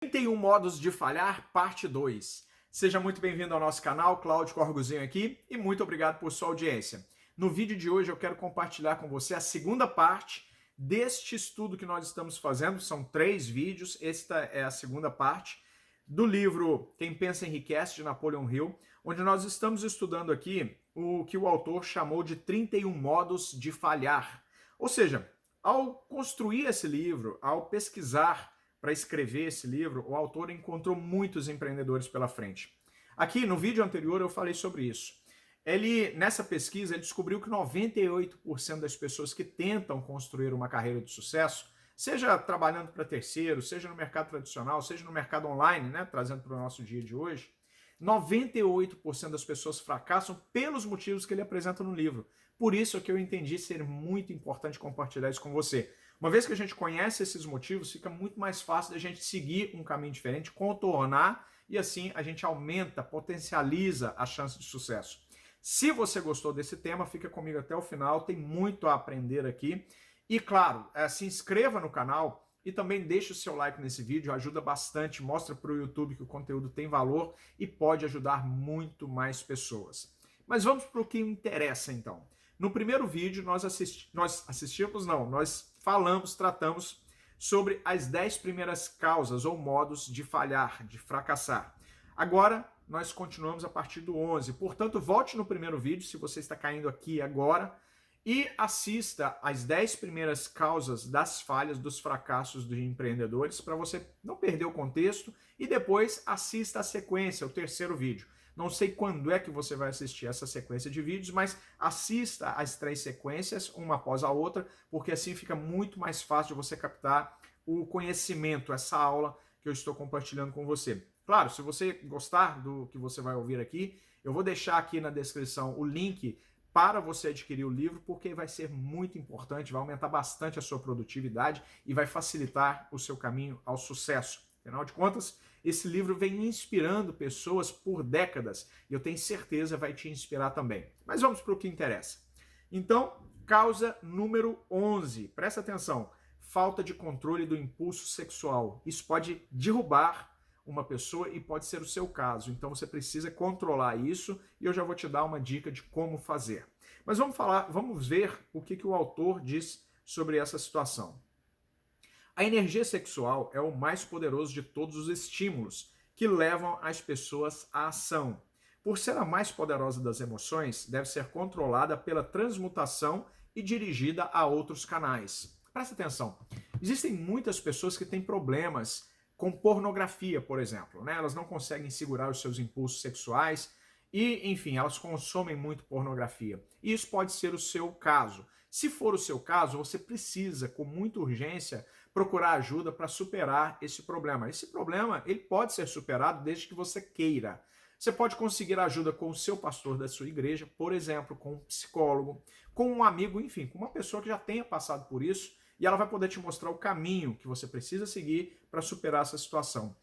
31 modos de falhar, parte 2. Seja muito bem-vindo ao nosso canal, Cláudio Corguzinho aqui, e muito obrigado por sua audiência. No vídeo de hoje eu quero compartilhar com você a segunda parte deste estudo que nós estamos fazendo. São 3 vídeos, esta é a segunda parte do livro Quem Pensa Enriquece, de Napoleon Hill, onde nós estamos estudando aqui o que o autor chamou de 31 modos de falhar. Ou seja, ao construir esse livro, ao pesquisar para escrever esse livro, o autor encontrou muitos empreendedores pela frente. Aqui no vídeo anterior eu falei sobre isso. Nessa pesquisa, ele descobriu que 98% das pessoas que tentam construir uma carreira de sucesso, seja trabalhando para terceiros, seja no mercado tradicional, seja no mercado online, né, trazendo para o nosso dia de hoje, 98% das pessoas fracassam pelos motivos que ele apresenta no livro. Por isso é que eu entendi ser muito importante compartilhar isso com você. Uma vez que a gente conhece esses motivos, fica muito mais fácil da gente seguir um caminho diferente, contornar, e assim a gente aumenta, potencializa a chance de sucesso. Se você gostou desse tema, fica comigo até o final, tem muito a aprender aqui. E claro, se inscreva no canal e também deixe o seu like nesse vídeo, ajuda bastante, mostra para o YouTube que o conteúdo tem valor e pode ajudar muito mais pessoas. Mas vamos para o que interessa então. No primeiro vídeo nós tratamos sobre as 10 primeiras causas ou modos de falhar, de fracassar. Agora nós continuamos a partir do 11, portanto volte no primeiro vídeo se você está caindo aqui agora e assista as 10 primeiras causas das falhas, dos fracassos dos empreendedores, para você não perder o contexto, e depois assista a sequência, o terceiro vídeo. Não sei quando é que você vai assistir essa sequência de vídeos, mas assista as 3 sequências, uma após a outra, porque assim fica muito mais fácil de você captar o conhecimento, essa aula que eu estou compartilhando com você. Claro, se você gostar do que você vai ouvir aqui, eu vou deixar aqui na descrição o link para você adquirir o livro, porque vai ser muito importante, vai aumentar bastante a sua produtividade e vai facilitar o seu caminho ao sucesso. Afinal de contas, esse livro vem inspirando pessoas por décadas e eu tenho certeza vai te inspirar também. Mas vamos para o que interessa. Então, causa número 11. Presta atenção. Falta de controle do impulso sexual. Isso pode derrubar uma pessoa e pode ser o seu caso. Então você precisa controlar isso e eu já vou te dar uma dica de como fazer. Mas vamos ver o que o autor diz sobre essa situação. A energia sexual é o mais poderoso de todos os estímulos que levam as pessoas à ação. Por ser a mais poderosa das emoções, deve ser controlada pela transmutação e dirigida a outros canais. Presta atenção. Existem muitas pessoas que têm problemas com pornografia, por exemplo, né? Elas não conseguem segurar os seus impulsos sexuais e, enfim, elas consomem muito pornografia. E isso pode ser o seu caso. Se for o seu caso, você precisa, com muita urgência, procurar ajuda para superar esse problema. Esse problema, ele pode ser superado desde que você queira. Você pode conseguir ajuda com o seu pastor da sua igreja, por exemplo, com um psicólogo, com um amigo, enfim, com uma pessoa que já tenha passado por isso, e ela vai poder te mostrar o caminho que você precisa seguir para superar essa situação.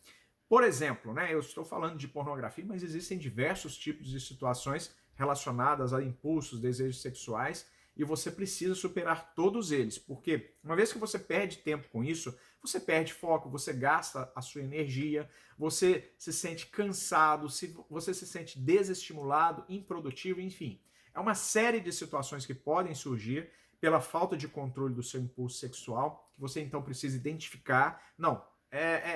Por exemplo, né, eu estou falando de pornografia, mas existem diversos tipos de situações relacionadas a impulsos, desejos sexuais, e você precisa superar todos eles, porque uma vez que você perde tempo com isso, você perde foco, você gasta a sua energia, você se sente cansado, você se sente desestimulado, improdutivo, enfim. É uma série de situações que podem surgir pela falta de controle do seu impulso sexual, que você então precisa identificar. Não,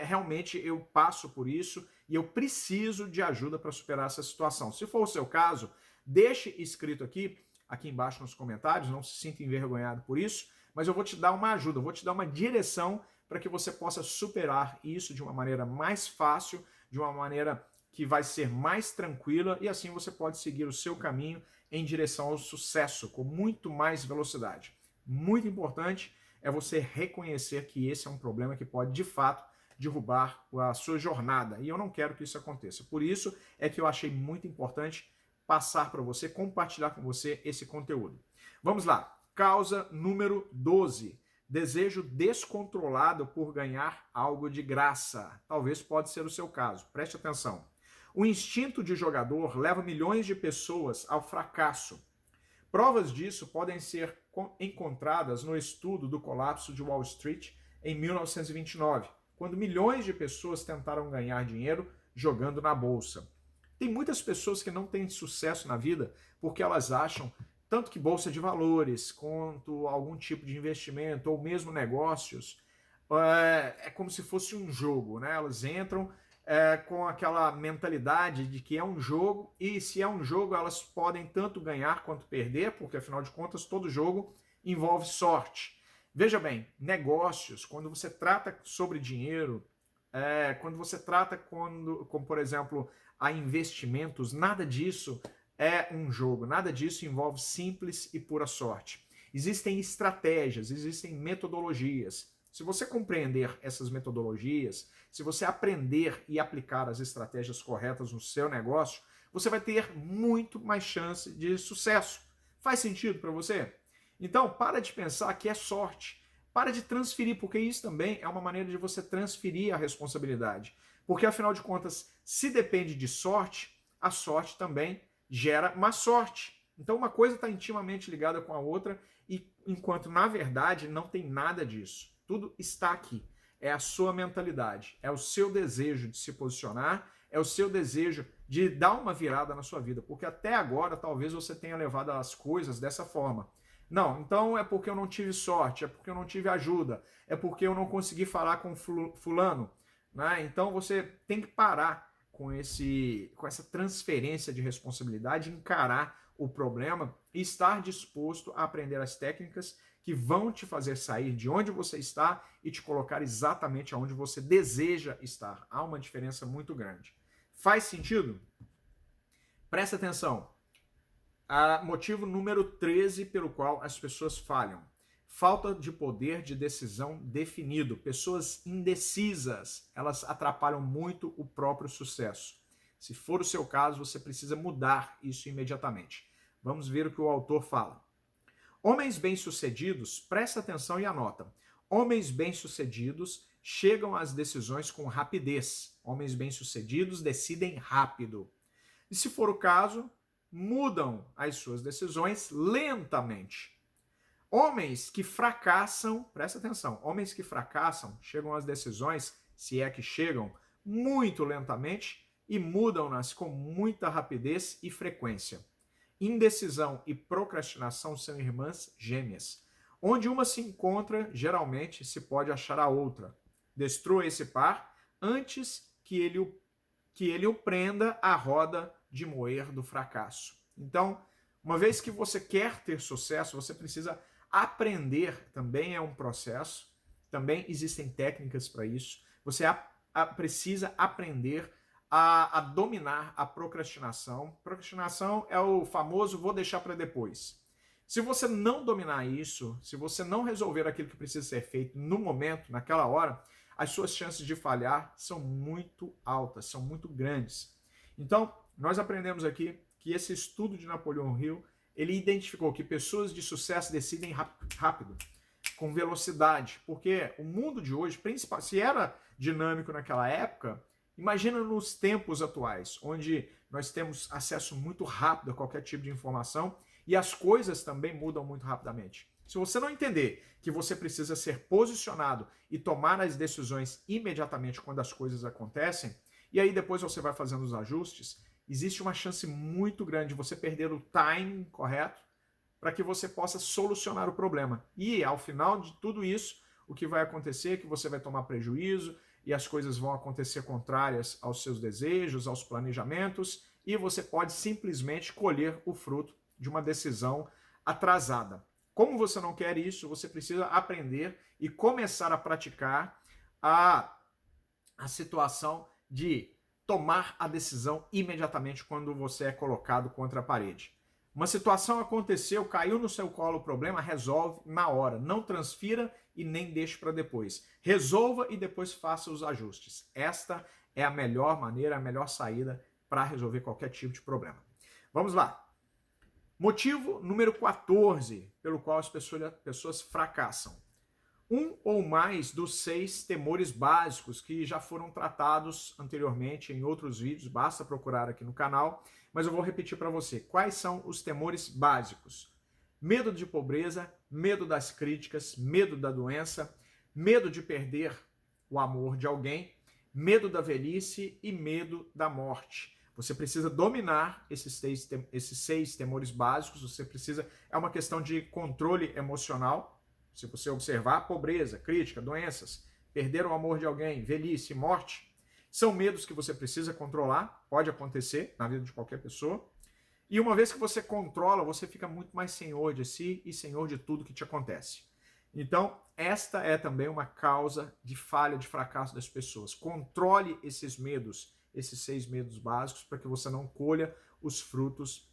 realmente eu passo por isso e eu preciso de ajuda para superar essa situação. Se for o seu caso, deixe escrito aqui embaixo nos comentários, não se sinta envergonhado por isso, mas eu vou te dar uma ajuda, eu vou te dar uma direção para que você possa superar isso de uma maneira mais fácil, de uma maneira que vai ser mais tranquila, e assim você pode seguir o seu caminho em direção ao sucesso com muito mais velocidade. Muito importante é você reconhecer que esse é um problema que pode, de fato, derrubar a sua jornada, e eu não quero que isso aconteça. Por isso é que eu achei muito importante passar para você, compartilhar com você esse conteúdo. Vamos lá. Causa número 12. Desejo descontrolado por ganhar algo de graça. Talvez pode ser o seu caso. Preste atenção. O instinto de jogador leva milhões de pessoas ao fracasso. Provas disso podem ser encontradas no estudo do colapso de Wall Street em 1929, quando milhões de pessoas tentaram ganhar dinheiro jogando na bolsa. Tem muitas pessoas que não têm sucesso na vida porque elas acham tanto que bolsa de valores, quanto algum tipo de investimento ou mesmo negócios, é como se fosse um jogo, né? Elas entram com aquela mentalidade de que é um jogo, e se é um jogo elas podem tanto ganhar quanto perder, porque afinal de contas todo jogo envolve sorte. Veja bem, negócios, quando você trata sobre dinheiro, quando você trata como por exemplo, a investimentos, nada disso é um jogo, nada disso envolve simples e pura sorte. Existem estratégias, existem metodologias. Se você compreender essas metodologias, se você aprender e aplicar as estratégias corretas no seu negócio, você vai ter muito mais chance de sucesso. Faz sentido para você? Então, para de pensar que é sorte. Para de transferir, porque isso também é uma maneira de você transferir a responsabilidade. Porque, afinal de contas, se depende de sorte, a sorte também gera má sorte. Então, uma coisa está intimamente ligada com a outra, e enquanto, na verdade, não tem nada disso. Tudo está aqui. É a sua mentalidade, é o seu desejo de se posicionar, é o seu desejo de dar uma virada na sua vida. Porque até agora, talvez você tenha levado as coisas dessa forma. Não, então é porque eu não tive sorte, é porque eu não tive ajuda, é porque eu não consegui falar com fulano, né? Então você tem que parar com essa transferência de responsabilidade, encarar o problema e estar disposto a aprender as técnicas que vão te fazer sair de onde você está e te colocar exatamente onde você deseja estar. Há uma diferença muito grande. Faz sentido? Presta atenção. Motivo número 13 pelo qual as pessoas falham. Falta de poder de decisão definido. Pessoas indecisas, elas atrapalham muito o próprio sucesso. Se for o seu caso, você precisa mudar isso imediatamente. Vamos ver o que o autor fala. Homens bem-sucedidos, presta atenção e anota. Homens bem-sucedidos chegam às decisões com rapidez. Homens bem-sucedidos decidem rápido. E se for o caso, mudam as suas decisões lentamente. Homens que fracassam, presta atenção, homens que fracassam chegam às decisões, se é que chegam, muito lentamente e mudam-nas com muita rapidez e frequência. Indecisão e procrastinação são irmãs gêmeas. Onde uma se encontra, geralmente se pode achar a outra. Destrua esse par antes que ele o prenda à roda de moer do fracasso. Então, uma vez que você quer ter sucesso, você precisa aprender, também é um processo, também existem técnicas para isso. Você precisa aprender a dominar a procrastinação. Procrastinação é o famoso vou deixar para depois. Se você não dominar isso, se você não resolver aquilo que precisa ser feito no momento, naquela hora, as suas chances de falhar são muito altas, são muito grandes. Então, nós aprendemos aqui que esse estudo de Napoleão Hill, ele identificou que pessoas de sucesso decidem rápido, com velocidade, porque o mundo de hoje, principalmente, se era dinâmico naquela época, imagina nos tempos atuais, onde nós temos acesso muito rápido a qualquer tipo de informação e as coisas também mudam muito rapidamente. Se você não entender que você precisa ser posicionado e tomar as decisões imediatamente quando as coisas acontecem, e aí depois você vai fazendo os ajustes, existe uma chance muito grande de você perder o timing correto para que você possa solucionar o problema. E ao final de tudo isso, o que vai acontecer é que você vai tomar prejuízo e as coisas vão acontecer contrárias aos seus desejos, aos planejamentos, e você pode simplesmente colher o fruto de uma decisão atrasada. Como você não quer isso, você precisa aprender e começar a praticar a situação de tomar a decisão imediatamente quando você é colocado contra a parede. Uma situação aconteceu, caiu no seu colo o problema, resolve na hora. Não transfira e nem deixe para depois. Resolva e depois faça os ajustes. Esta é a melhor maneira, a melhor saída para resolver qualquer tipo de problema. Vamos lá. Motivo número 14 pelo qual as pessoas fracassam. Um ou mais dos 6 temores básicos que já foram tratados anteriormente em outros vídeos, basta procurar aqui no canal, mas eu vou repetir para você. Quais são os temores básicos? Medo de pobreza, medo das críticas, medo da doença, medo de perder o amor de alguém, medo da velhice e medo da morte. Você precisa dominar esses seis temores básicos, você precisa, é uma questão de controle emocional. Se você observar, pobreza, crítica, doenças, perder o amor de alguém, velhice, morte, são medos que você precisa controlar, pode acontecer na vida de qualquer pessoa. E uma vez que você controla, você fica muito mais senhor de si e senhor de tudo que te acontece. Então, esta é também uma causa de falha, de fracasso das pessoas. Controle esses medos, esses 6 medos básicos, para que você não colha os frutos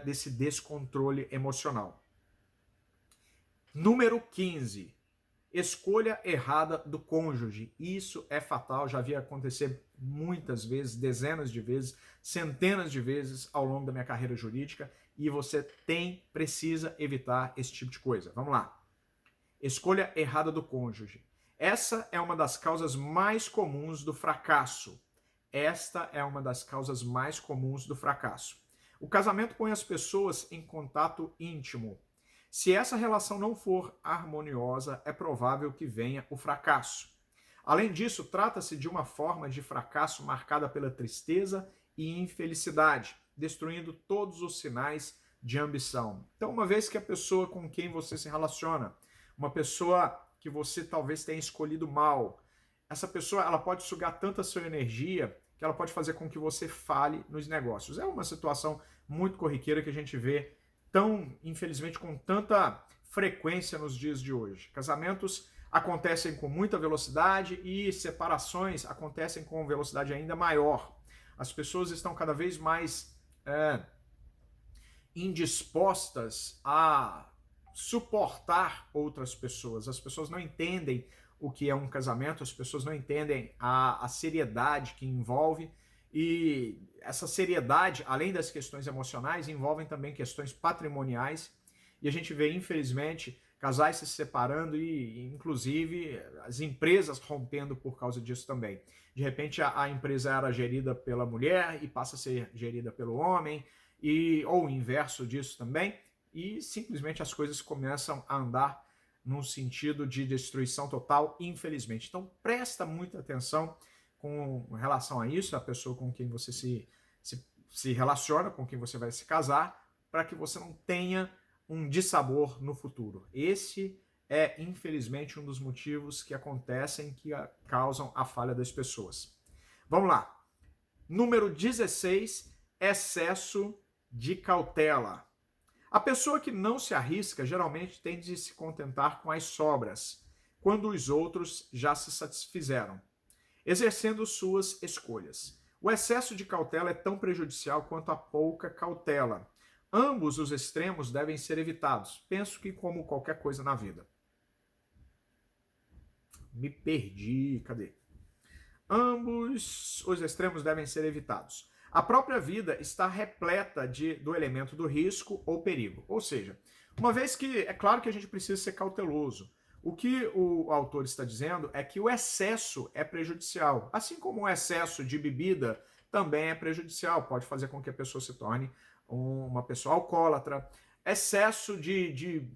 desse descontrole emocional. Número 15. Escolha errada do cônjuge. Isso é fatal, já vi acontecer muitas vezes, dezenas de vezes, centenas de vezes ao longo da minha carreira jurídica, e você precisa evitar esse tipo de coisa. Vamos lá. Escolha errada do cônjuge. Essa é uma das causas mais comuns do fracasso. Esta é uma das causas mais comuns do fracasso. O casamento põe as pessoas em contato íntimo. Se essa relação não for harmoniosa, é provável que venha o fracasso. Além disso, trata-se de uma forma de fracasso marcada pela tristeza e infelicidade, destruindo todos os sinais de ambição. Então, uma vez que a pessoa com quem você se relaciona, uma pessoa que você talvez tenha escolhido mal, essa pessoa ela pode sugar tanta sua energia que ela pode fazer com que você falhe nos negócios. É uma situação muito corriqueira que a gente vê infelizmente, com tanta frequência nos dias de hoje. Casamentos acontecem com muita velocidade e separações acontecem com velocidade ainda maior. As pessoas estão cada vez mais indispostas a suportar outras pessoas. As pessoas não entendem o que é um casamento, as pessoas não entendem a seriedade que envolve, e essa seriedade, além das questões emocionais, envolvem também questões patrimoniais, e a gente vê, infelizmente, casais se separando e, inclusive, as empresas rompendo por causa disso também. De repente, a empresa era gerida pela mulher e passa a ser gerida pelo homem, ou o inverso disso também, e simplesmente as coisas começam a andar num sentido de destruição total, infelizmente. Então, presta muita atenção com relação a isso, a pessoa com quem você se relaciona, com quem você vai se casar, para que você não tenha um dissabor no futuro. Esse é, infelizmente, um dos motivos que acontecem, que causam a falha das pessoas. Vamos lá. Número 16, excesso de cautela. A pessoa que não se arrisca geralmente tende a se contentar com as sobras, quando os outros já se satisfizeram, exercendo suas escolhas. O excesso de cautela é tão prejudicial quanto a pouca cautela. Ambos os extremos devem ser evitados. Penso que como qualquer coisa na vida. Me perdi, cadê? Ambos os extremos devem ser evitados. A própria vida está repleta do elemento do risco ou perigo. Ou seja, uma vez que é claro que a gente precisa ser cauteloso, o que o autor está dizendo é que o excesso é prejudicial. Assim como o excesso de bebida também é prejudicial, pode fazer com que a pessoa se torne uma pessoa alcoólatra. Excesso de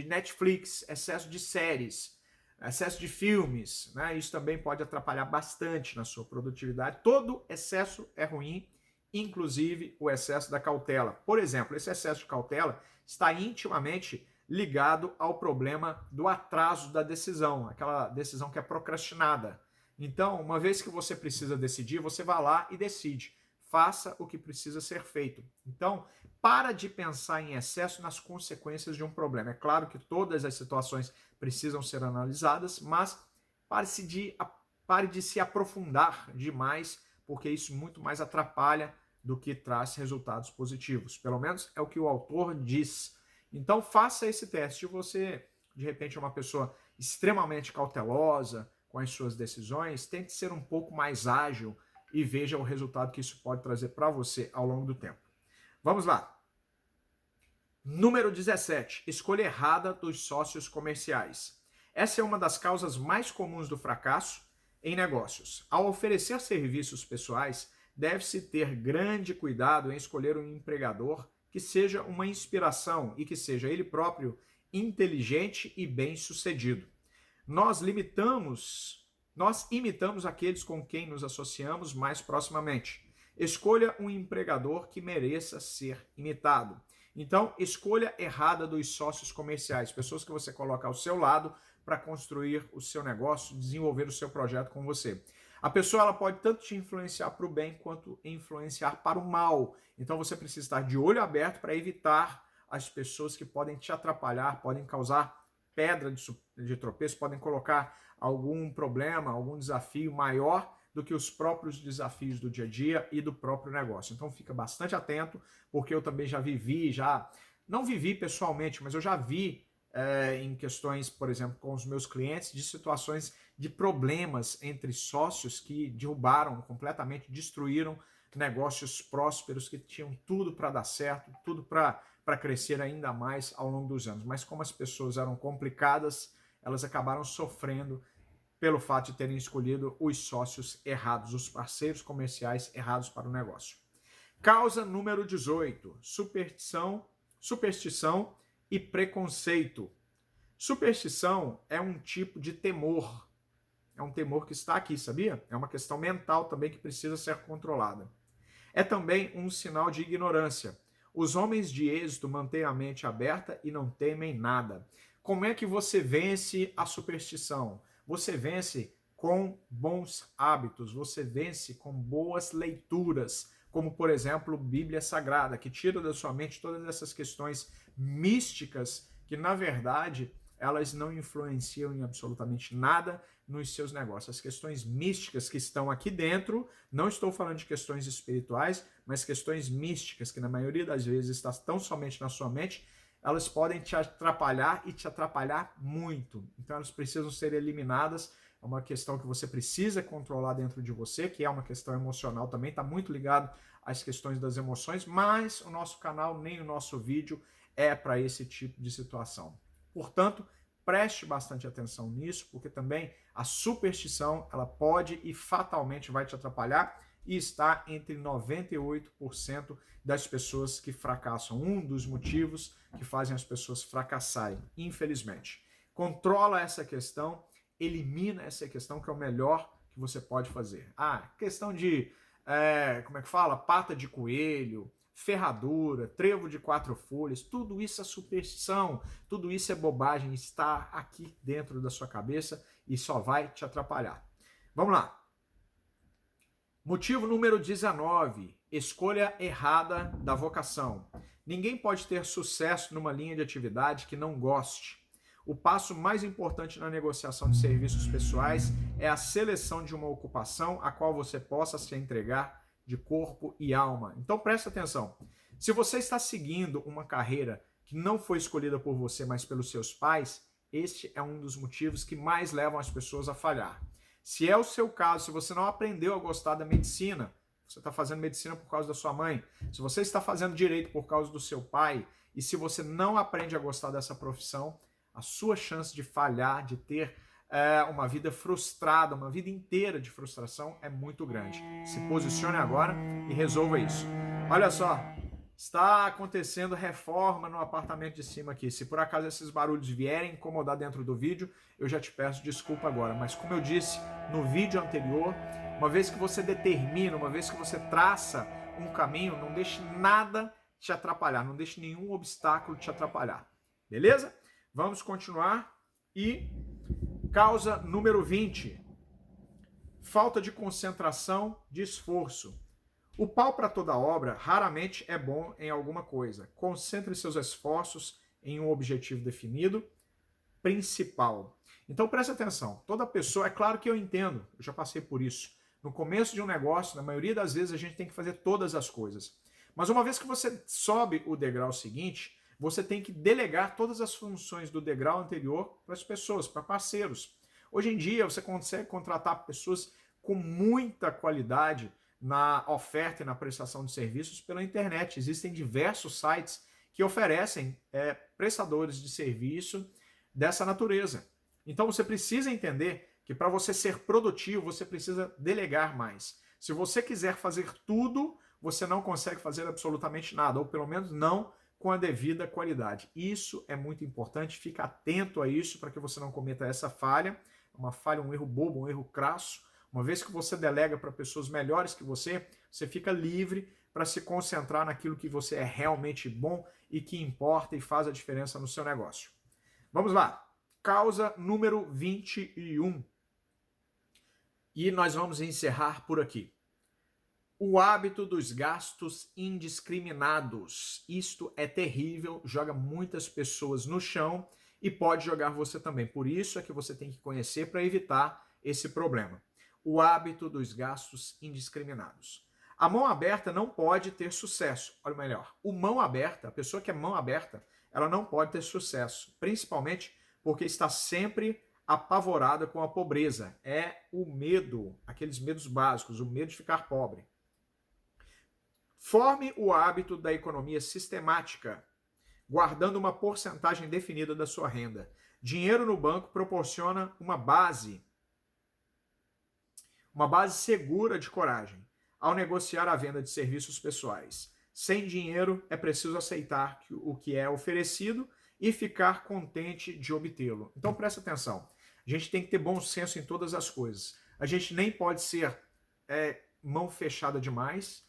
Netflix, excesso de séries, excesso de filmes, né? Isso também pode atrapalhar bastante na sua produtividade. Todo excesso é ruim, inclusive o excesso da cautela. Por exemplo, esse excesso de cautela está intimamente ligado ao problema do atraso da decisão, aquela decisão que é procrastinada. Então, uma vez que você precisa decidir, você vai lá e decide. Faça o que precisa ser feito. Então, para de pensar em excesso nas consequências de um problema. É claro que todas as situações precisam ser analisadas, mas pare de se aprofundar demais, porque isso muito mais atrapalha do que traz resultados positivos. Pelo menos é o que o autor diz. Então faça esse teste. Você, de repente, é uma pessoa extremamente cautelosa com as suas decisões, tente ser um pouco mais ágil e veja o resultado que isso pode trazer para você ao longo do tempo. Vamos lá. Número 17. Escolha errada dos sócios comerciais. Essa é uma das causas mais comuns do fracasso em negócios. Ao oferecer serviços pessoais, deve-se ter grande cuidado em escolher um empregador que seja uma inspiração e que seja ele próprio inteligente e bem-sucedido. Nós limitamos Nós imitamos aqueles com quem nos associamos mais proximamente. Escolha um empregador que mereça ser imitado. Então, escolha errada dos sócios comerciais, pessoas que você coloca ao seu lado para construir o seu negócio, desenvolver o seu projeto com você. A pessoa ela pode tanto te influenciar para o bem quanto influenciar para o mal. Então, você precisa estar de olho aberto para evitar as pessoas que podem te atrapalhar, podem causar pedra de tropeço, podem colocar algum problema, algum desafio maior do que os próprios desafios do dia a dia e do próprio negócio. Então fica bastante atento, porque eu também já vivi, não vivi pessoalmente, mas eu já vi em questões, por exemplo, com os meus clientes, de situações de problemas entre sócios que derrubaram completamente, destruíram negócios prósperos que tinham tudo para dar certo, tudo para crescer ainda mais ao longo dos anos. Mas como as pessoas eram complicadas, elas acabaram sofrendo pelo fato de terem escolhido os sócios errados, os parceiros comerciais errados para o negócio. Causa número 18, superstição e preconceito. Superstição é um tipo de temor. É um temor que está aqui, sabia? É uma questão mental também que precisa ser controlada. É também um sinal de ignorância. Os homens de êxito mantêm a mente aberta e não temem nada. Como é que você vence a superstição? Você vence com bons hábitos, você vence com boas leituras, como, por exemplo, Bíblia Sagrada, que tira da sua mente todas essas questões místicas que, na verdade, elas não influenciam em absolutamente nada nos seus negócios. As questões místicas que estão aqui dentro, não estou falando de questões espirituais, mas questões místicas, que na maioria das vezes estão tão somente na sua mente, elas podem te atrapalhar e te atrapalhar muito. Então elas precisam ser eliminadas. É uma questão que você precisa controlar dentro de você, que é uma questão emocional também, está muito ligado às questões das emoções, mas o nosso canal nem o nosso vídeo é para esse tipo de situação. Portanto, preste bastante atenção nisso, porque também a superstição ela pode e fatalmente vai te atrapalhar e está entre 98% das pessoas que fracassam. Um dos motivos que fazem as pessoas fracassarem, infelizmente. Controla essa questão, elimina essa questão, que é o melhor que você pode fazer. Questão de, pata de coelho, ferradura, trevo de 4 folhas, tudo isso é superstição, tudo isso é bobagem, está aqui dentro da sua cabeça e só vai te atrapalhar. Vamos lá. Motivo número 19, escolha errada da vocação. Ninguém pode ter sucesso numa linha de atividade que não goste. O passo mais importante na negociação de serviços pessoais é a seleção de uma ocupação a qual você possa se entregar de corpo e alma. Então preste atenção. Se você está seguindo uma carreira que não foi escolhida por você, mas pelos seus pais, este é um dos motivos que mais levam as pessoas a falhar. Se é o seu caso, se você não aprendeu a gostar da medicina, você está fazendo medicina por causa da sua mãe, se você está fazendo direito por causa do seu pai, e se você não aprende a gostar dessa profissão, a sua chance de falhar, de ter uma vida frustrada, uma vida inteira de frustração é muito grande. Se posicione agora e resolva isso. Olha só, está acontecendo reforma no apartamento de cima aqui. Se por acaso esses barulhos vierem incomodar dentro do vídeo, eu já te peço desculpa agora. Mas como eu disse no vídeo anterior, uma vez que você determina, uma vez que você traça um caminho, não deixe nada te atrapalhar, não deixe nenhum obstáculo te atrapalhar. Beleza? Vamos continuar. E causa número 20, falta de concentração, de esforço. O pau para toda obra raramente é bom em alguma coisa. Concentre seus esforços em um objetivo definido, principal. Então preste atenção, toda pessoa, é claro que eu entendo, eu já passei por isso. No começo de um negócio, na maioria das vezes a gente tem que fazer todas as coisas. Mas uma vez que você sobe o degrau seguinte, você tem que delegar todas as funções do degrau anterior para as pessoas, para parceiros. Hoje em dia você consegue contratar pessoas com muita qualidade na oferta e na prestação de serviços pela internet. Existem diversos sites que oferecem prestadores de serviço dessa natureza. Então você precisa entender que para você ser produtivo, você precisa delegar mais. Se você quiser fazer tudo, você não consegue fazer absolutamente nada, ou pelo menos não com a devida qualidade. Isso é muito importante, fica atento a isso para que você não cometa essa falha. uma falha, um erro bobo, um erro crasso. Uma vez que você delega para pessoas melhores que você fica livre para se concentrar naquilo que você é realmente bom e que importa e faz a diferença no seu negócio. Vamos lá. Causa número 21. E nós vamos encerrar por aqui. O hábito dos gastos indiscriminados. Isto é terrível, joga muitas pessoas no chão e pode jogar você também. Por isso é que você tem que conhecer para evitar esse problema. O hábito dos gastos indiscriminados. A mão aberta não pode ter sucesso. Olha melhor, a pessoa que é mão aberta, ela não pode ter sucesso, principalmente porque está sempre apavorada com a pobreza. É o medo, aqueles medos básicos, o medo de ficar pobre. Forme o hábito da economia sistemática, guardando uma porcentagem definida da sua renda. Dinheiro no banco proporciona uma base segura de coragem ao negociar a venda de serviços pessoais. Sem dinheiro, é preciso aceitar o que é oferecido e ficar contente de obtê-lo. Então presta atenção, a gente tem que ter bom senso em todas as coisas. A gente nem pode ser mão fechada demais.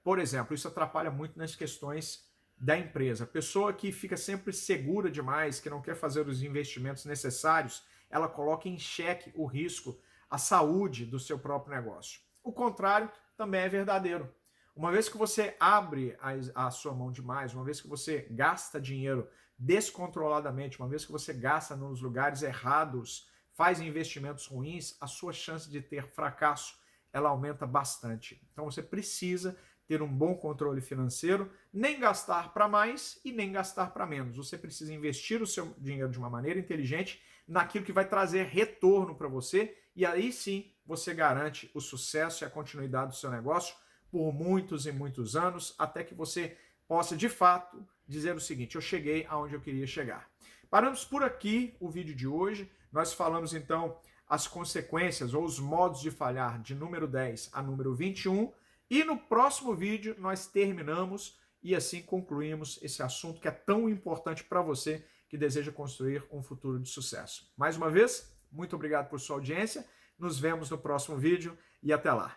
Por exemplo, isso atrapalha muito nas questões da empresa. A pessoa que fica sempre segura demais, que não quer fazer os investimentos necessários, ela coloca em xeque o risco, a saúde do seu próprio negócio. O contrário também é verdadeiro. Uma vez que você abre a sua mão demais, uma vez que você gasta dinheiro descontroladamente, uma vez que você gasta nos lugares errados, faz investimentos ruins, a sua chance de ter fracasso, ela aumenta bastante. Então você precisa ter um bom controle financeiro, nem gastar para mais e nem gastar para menos. Você precisa investir o seu dinheiro de uma maneira inteligente naquilo que vai trazer retorno para você, e aí sim você garante o sucesso e a continuidade do seu negócio por muitos e muitos anos, até que você possa de fato dizer o seguinte: eu cheguei aonde eu queria chegar. Paramos por aqui o vídeo de hoje. Nós falamos então as consequências ou os modos de falhar de número 10 a número 21, e no próximo vídeo nós terminamos e assim concluímos esse assunto que é tão importante para você que deseja construir um futuro de sucesso. Mais uma vez, muito obrigado por sua audiência, nos vemos no próximo vídeo e até lá.